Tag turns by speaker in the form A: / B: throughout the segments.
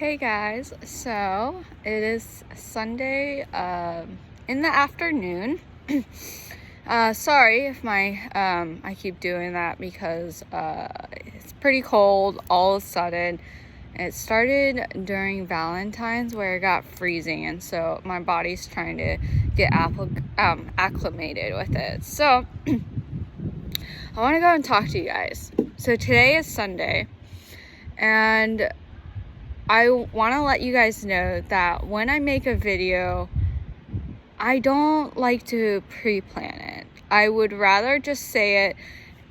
A: Hey guys, so it is Sunday in the afternoon. Sorry if I keep doing that because it's pretty cold all of a sudden. It started during Valentine's where it got freezing, and so my body's trying to get acclimated with it. So I want to go and talk to you guys. So today is Sunday, and I want to let you guys know that when I make a video, I don't like to pre-plan it. I would rather just say it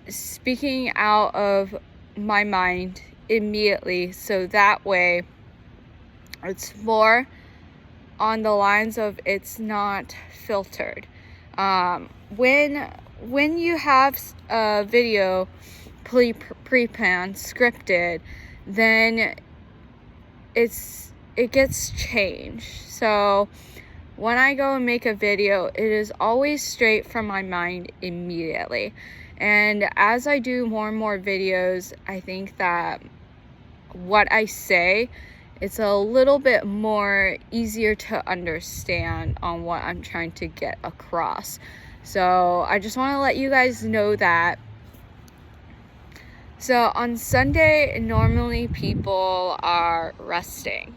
A: speaking out of my mind immediately, so that way it's more on the lines of it's not filtered. When you have a video pre-planned, scripted, then it gets changed. So when I go and make a video, it is always straight from my mind immediately. And as I do more and more videos, I think that what I say, it's a little bit more easier to understand on what I'm trying to get across. So I just want to let you guys know that. So on Sunday, normally people are resting.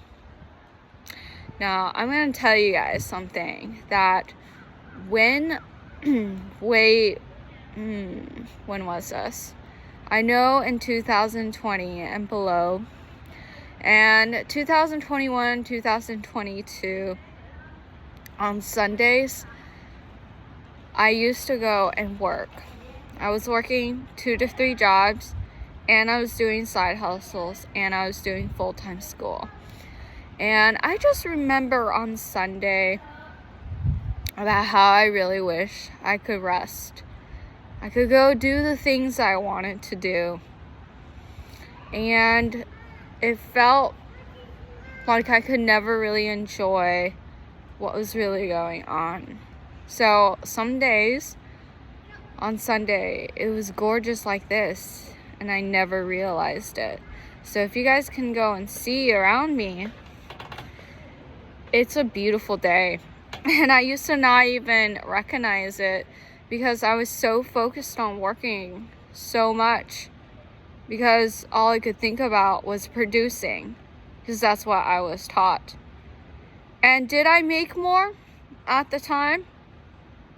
A: Now, I'm going to tell you guys something that when was this? I know in 2020 and below, and 2021, 2022, on Sundays, I used to go and work. I was working 2 to 3 jobs, and I was doing side hustles, and I was doing full-time school. And I just remember on Sunday about how I really wish I could rest. I could go do the things I wanted to do. And it felt like I could never really enjoy what was really going on. So some days on Sunday, it was gorgeous like this, and I never realized it. So if you guys can go and see around me, it's a beautiful day. And I used to not even recognize it because I was so focused on working so much, because all I could think about was producing, because that's what I was taught. And did I make more at the time?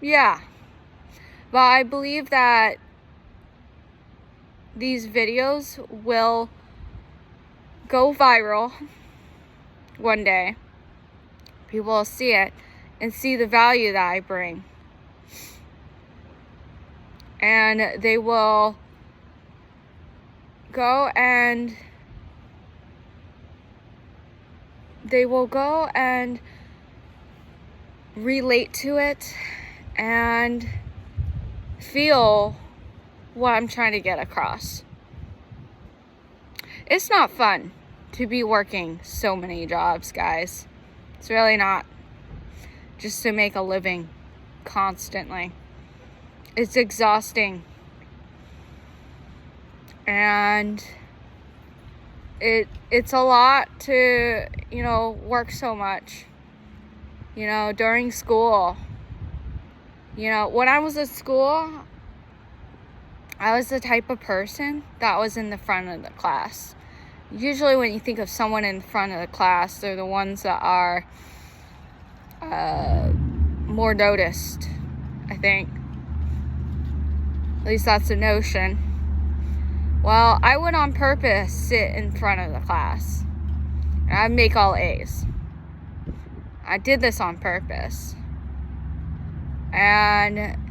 A: Yeah. But I believe that these videos will go viral one day. People will see it and see the value that I bring. And they will go and relate to it and feel what I'm trying to get across. It's not fun to be working so many jobs, guys. It's really not. Just to make a living constantly. It's exhausting. And it's a lot to, work so much. During school. When I was at school, I was the type of person that was in the front of the class. Usually when you think of someone in front of the class, they're the ones that are more noticed, I think. At least that's the notion. Well, I would on purpose sit in front of the class. And I'd make all A's. I did this on purpose. And,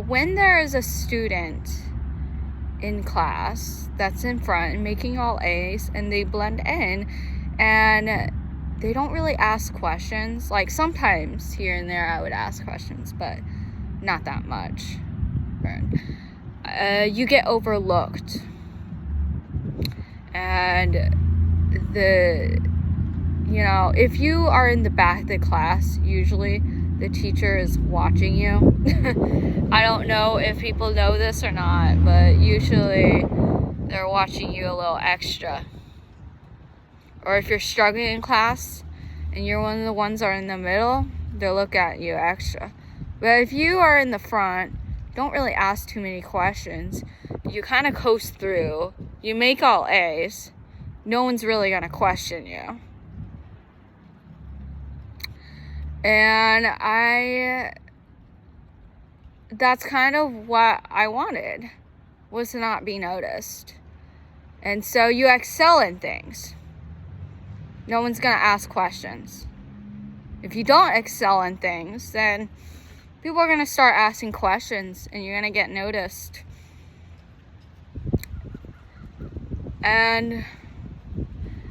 A: when there is a student in class that's in front and making all A's and they blend in and they don't really ask questions, like sometimes here and there I would ask questions, but not that much. You get overlooked. And if you are in the back of the class, usually the teacher is watching you. I don't know if people know this or not, but usually they're watching you a little extra. Or if you're struggling in class and you're one of the ones that are in the middle, they'll look at you extra. But if you are in the front, don't really ask too many questions. You kind of coast through. You make all A's. No one's really going to question you. And that's kind of what I wanted, was to not be noticed. And so you excel in things. No one's going to ask questions. If you don't excel in things, then people are going to start asking questions and you're going to get noticed. And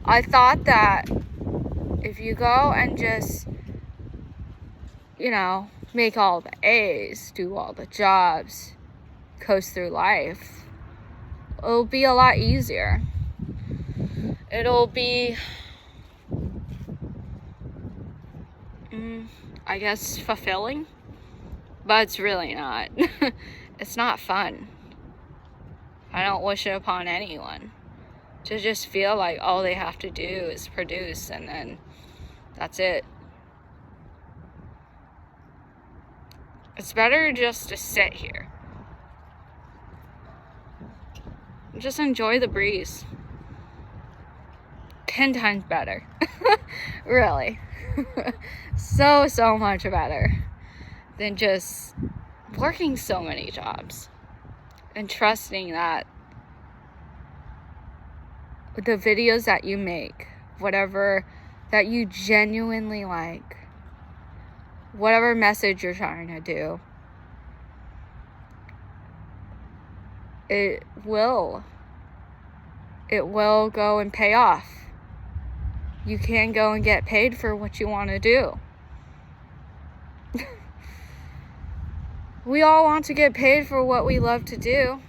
A: I thought that if you go and just, make all the A's, do all the jobs, coast through life, it'll be a lot easier. It'll be, I guess, fulfilling, but it's really not. It's not fun. I don't wish it upon anyone to just feel like all they have to do is produce and then that's it. It's better just to sit here. Just enjoy the breeze. 10 times better. Really. So much better than just working so many jobs and trusting that the videos that you make, whatever that you genuinely like, whatever message you're trying to do, it will go and pay off. You can go and get paid for what you want to do. We all want to get paid for what we love to do,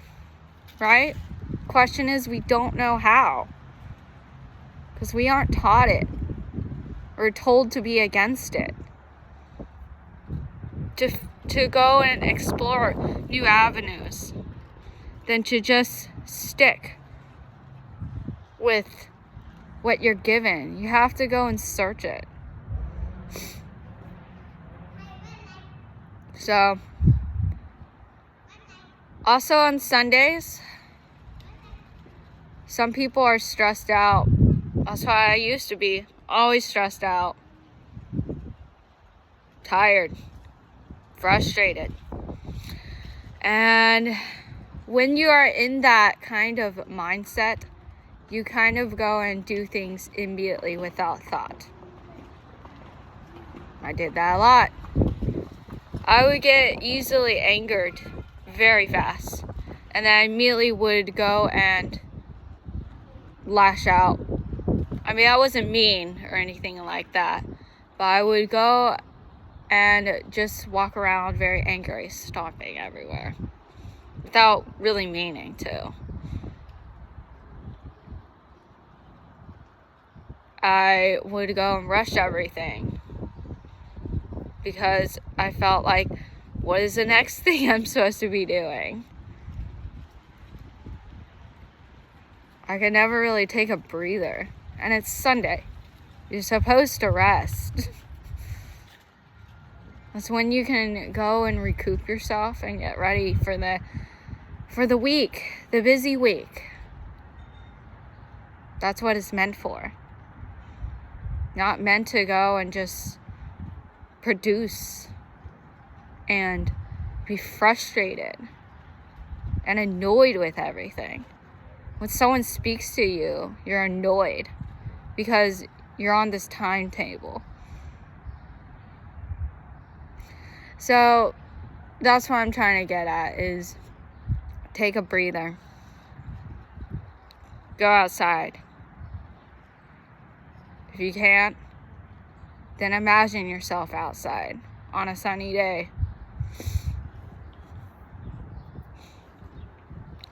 A: right? Question is, we don't know how, because we aren't taught it or told to be against it. To go and explore new avenues than to just stick with what you're given. You have to go and search it. So, also on Sundays, some people are stressed out. That's why I used to be always stressed out, tired, frustrated. And when you are in that kind of mindset, you kind of go and do things immediately without thought. I did that a lot. I would get easily angered very fast, and then I immediately would go and lash out. I mean, I wasn't mean or anything like that, but I would go and just walk around very angry, stomping everywhere, without really meaning to. I would go and rush everything because I felt like, what is the next thing I'm supposed to be doing? I could never really take a breather. And it's Sunday. You're supposed to rest. That's when you can go and recoup yourself and get ready for the week, the busy week. That's what it's meant for. Not meant to go and just produce and be frustrated and annoyed with everything. When someone speaks to you, you're annoyed because you're on this timetable. So that's what I'm trying to get at, is take a breather. Go outside. If you can't, then imagine yourself outside on a sunny day.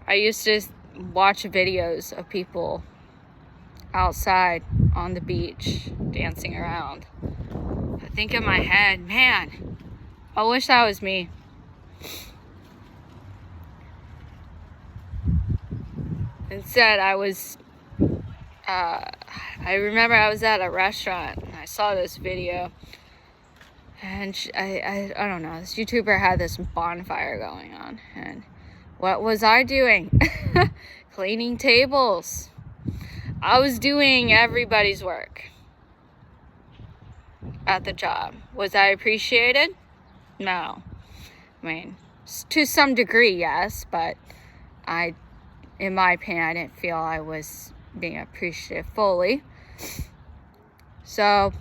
A: I used to watch videos of people outside on the beach dancing around. I think in my head, man, I wish that was me. Instead, I was I remember I was at a restaurant and I saw this video, and I don't know, this YouTuber had this bonfire going on, and what was I doing? Cleaning tables. I was doing everybody's work at the job. Was I appreciated? No. I mean, to some degree, yes, but in my opinion, I didn't feel I was being appreciative fully. So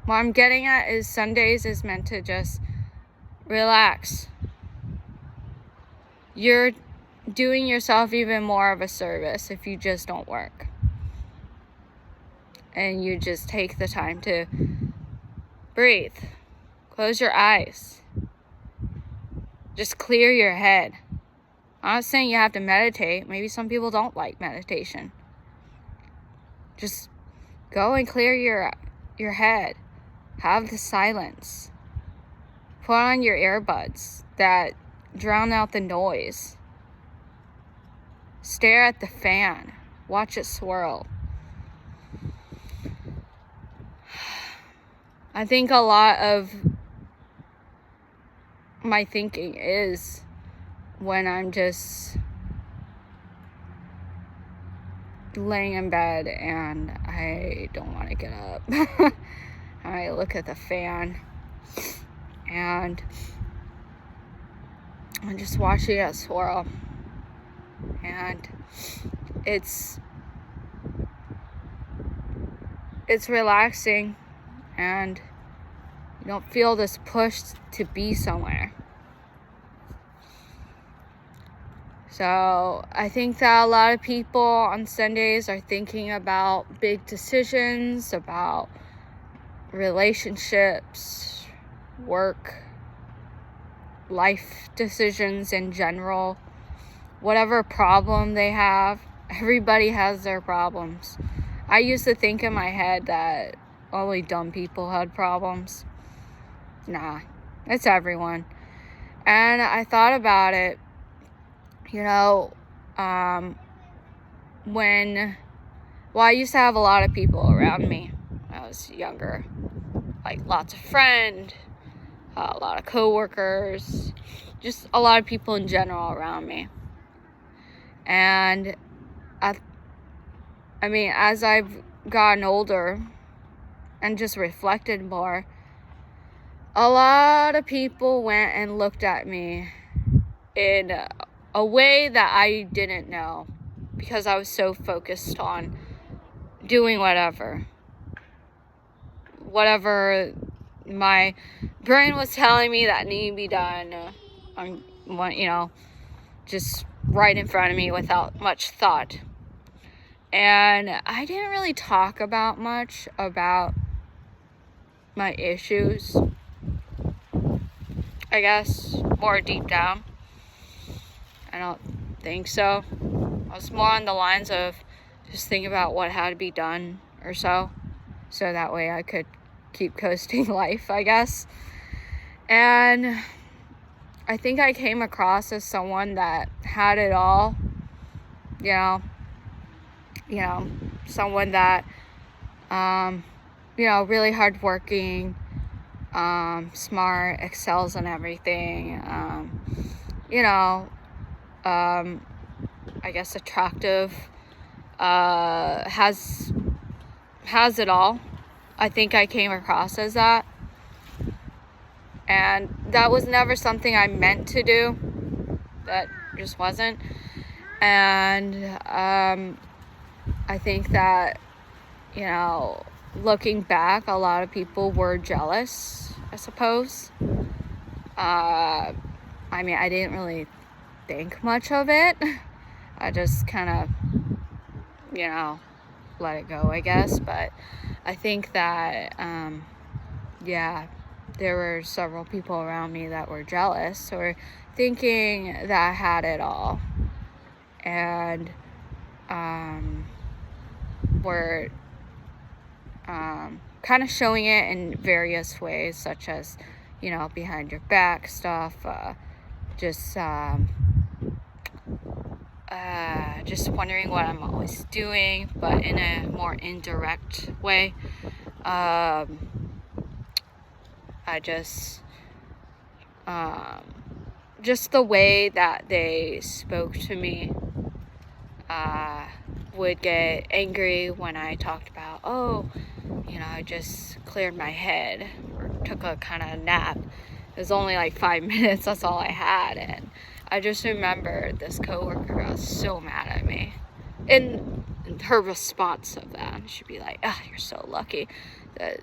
A: what I'm getting at is Sundays is meant to just relax. You're doing yourself even more of a service if you just don't work. And you just take the time to breathe. Close your eyes. Just clear your head. I'm not saying you have to meditate. Maybe some people don't like meditation. Just go and clear your head. Have the silence. Put on your earbuds that drown out the noise. Stare at the fan. Watch it swirl. I think a lot of my thinking is when I'm just laying in bed and I don't want to get up. I look at the fan and I'm just watching it swirl. And it's relaxing, and you don't feel this push to be somewhere. So I think that a lot of people on Sundays are thinking about big decisions, about relationships, work, life decisions in general, whatever problem they have. Everybody has their problems. I used to think in my head that only dumb people had problems. Nah, it's everyone. And I thought about it, I used to have a lot of people around me when I was younger. Like lots of friends, a lot of coworkers, just a lot of people in general around me. And as I've gotten older and just reflected more, a lot of people went and looked at me in a way that I didn't know, because I was so focused on doing whatever my brain was telling me that needed to be done, just right in front of me without much thought. And I didn't really talk much about my issues, I guess, more deep down. I don't think so. I was more on the lines of just thinking about what had to be done or so that way I could keep coasting life, I guess. And I think I came across as someone that had it all, someone that, really hardworking, smart, excels in everything, I guess attractive, has it all. I think I came across as that. And that was never something I meant to do. That just wasn't. And I think that, looking back, a lot of people were jealous, I suppose. I didn't really think much of it. I just kind of, let it go, I guess. But I think that, there were several people around me that were jealous or thinking that I had it all. And were kind of showing it in various ways, such as, behind your back stuff, just just wondering what I'm always doing, but in a more indirect way. I just the way that they spoke to me, would get angry when I talked about, I just cleared my head or took a kind of nap. It was only like 5 minutes, that's all I had. And I just remember this coworker got so mad at me. And her response of that, she'd be like, you're so lucky that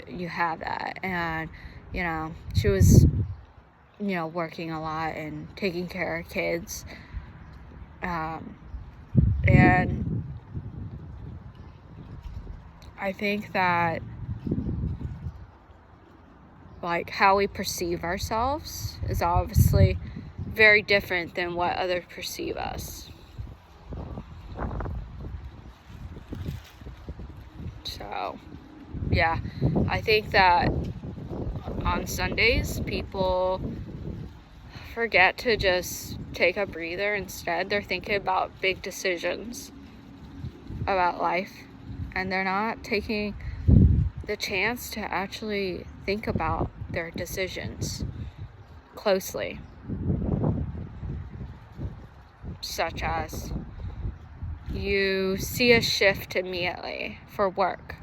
A: you have that. And, she was, working a lot and taking care of kids. And I think that, like, how we perceive ourselves is obviously very different than what others perceive us. So, yeah, I think that on Sundays, people forget to just take a breather. Instead, they're thinking about big decisions about life, and they're not taking the chance to actually think about their decisions closely. Such as, you see a shift immediately for work.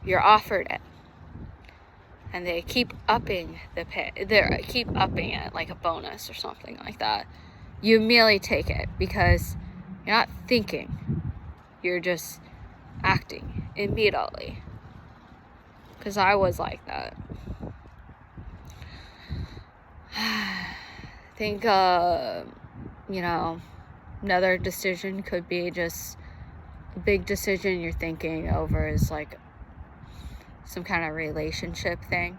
A: You're offered it. And they keep upping the pay. They keep upping it like a bonus or something like that. You immediately take it because you're not thinking. You're just acting immediately. Because I was like that. I think, another decision could be just a big decision you're thinking over is like some kind of relationship thing.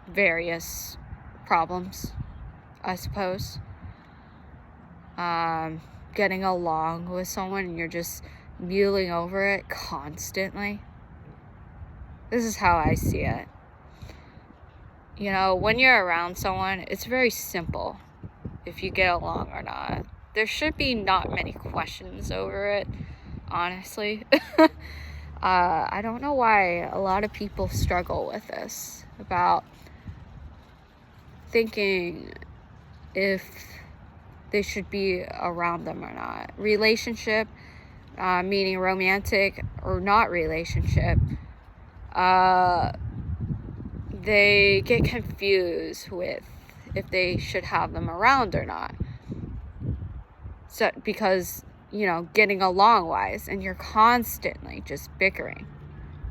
A: Various problems, I suppose. Getting along with someone and you're just mulling over it constantly. This is how I see it. When you're around someone, it's very simple if you get along or not. There should be not many questions over it, honestly. I don't know why a lot of people struggle with this, about thinking if they should be around them or not. Relationship, meaning romantic or not relationship, they get confused with if they should have them around or not. So, because, getting along wise, and you're constantly just bickering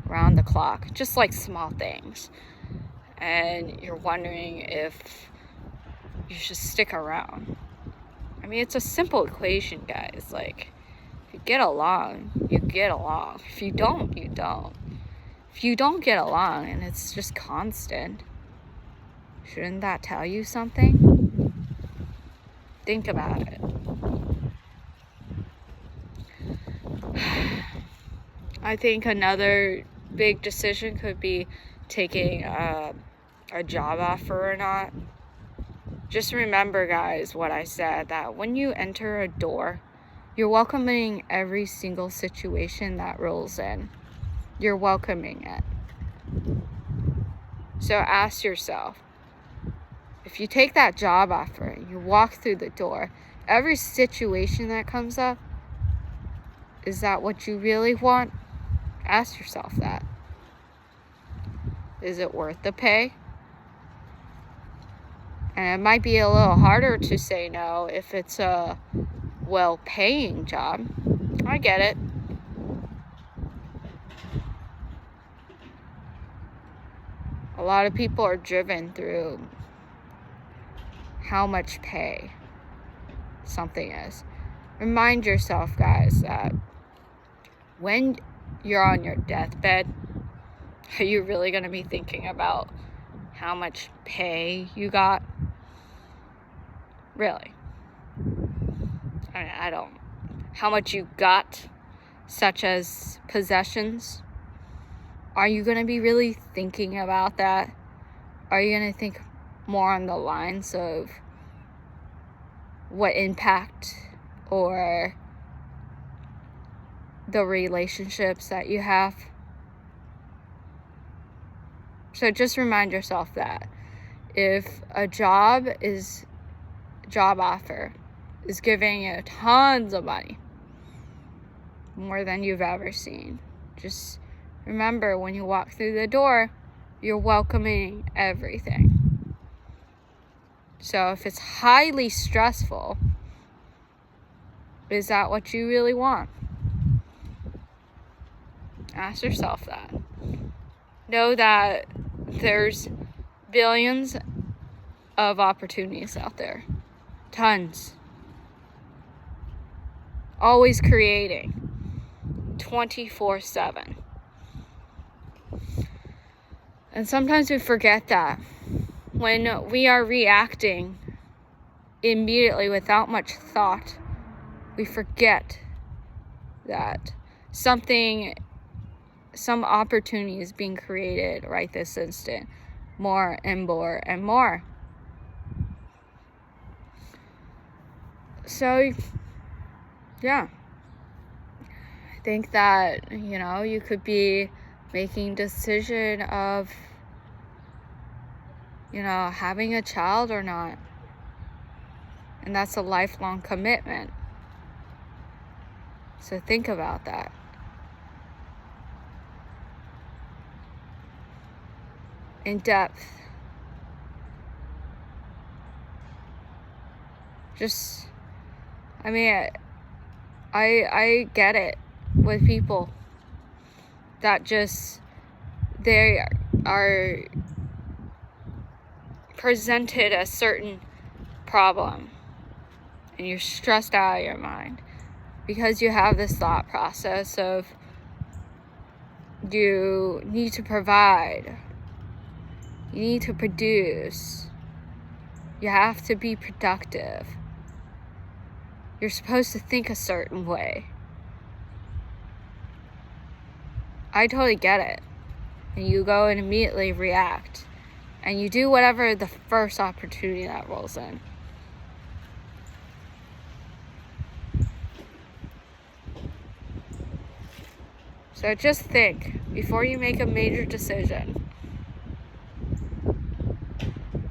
A: around the clock, just like small things. And you're wondering if you should stick around. I mean, it's a simple equation, guys. Like, if you get along, you get along. If you don't, you don't. If you don't get along and it's just constant, shouldn't that tell you something? Think about it. I think another big decision could be taking a job offer or not. Just remember, guys, what I said, that when you enter a door, you're welcoming every single situation that rolls in. You're welcoming it. So ask yourself, if you take that job offer and you walk through the door, every situation that comes up, is that what you really want? Ask yourself that. Is it worth the pay? And it might be a little harder to say no if it's a well-paying job. I get it. A lot of people are driven through how much pay something is. Remind yourself, guys, that when you're on your deathbed, are you really going to be thinking about how much pay you got? Really? I don't. How much you got, such as possessions? Are you going to be really thinking about that? Are you going to think more on the lines of what impact or the relationships that you have. So just remind yourself that if a job offer is giving you tons of money, more than you've ever seen, just remember, when you walk through the door, you're welcoming everything. So if it's highly stressful, is that what you really want? Ask yourself that. Know that there's billions of opportunities out there. Tons. Always creating. 24/7. And sometimes we forget that. When we are reacting immediately without much thought, we forget that some opportunity is being created right this instant, more and more and more. So, yeah, I think that, you could be making decision of, having a child or not. And that's a lifelong commitment. So think about that. In depth. I get it with people that they are presented a certain problem and you're stressed out of your mind because you have this thought process of you need to provide, you need to produce, you have to be productive, you're supposed to think a certain way. I totally get it. And you go and immediately react. And you do whatever the first opportunity that rolls in. So just think before you make a major decision.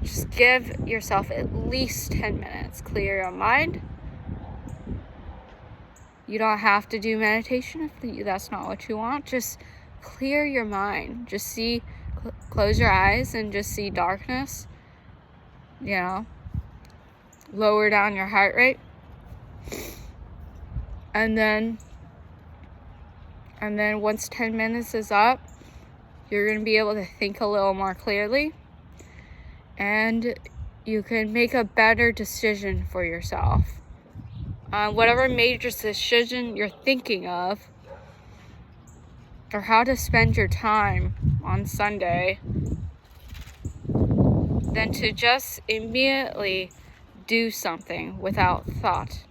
A: Just give yourself at least 10 minutes. Clear your mind. You don't have to do meditation if that's not what you want. Just clear your mind. Just close your eyes and just see darkness. Lower down your heart rate. And then once 10 minutes is up, you're going to be able to think a little more clearly. And you can make a better decision for yourself. Whatever major decision you're thinking of, or how to spend your time on Sunday, then to just immediately do something without thought.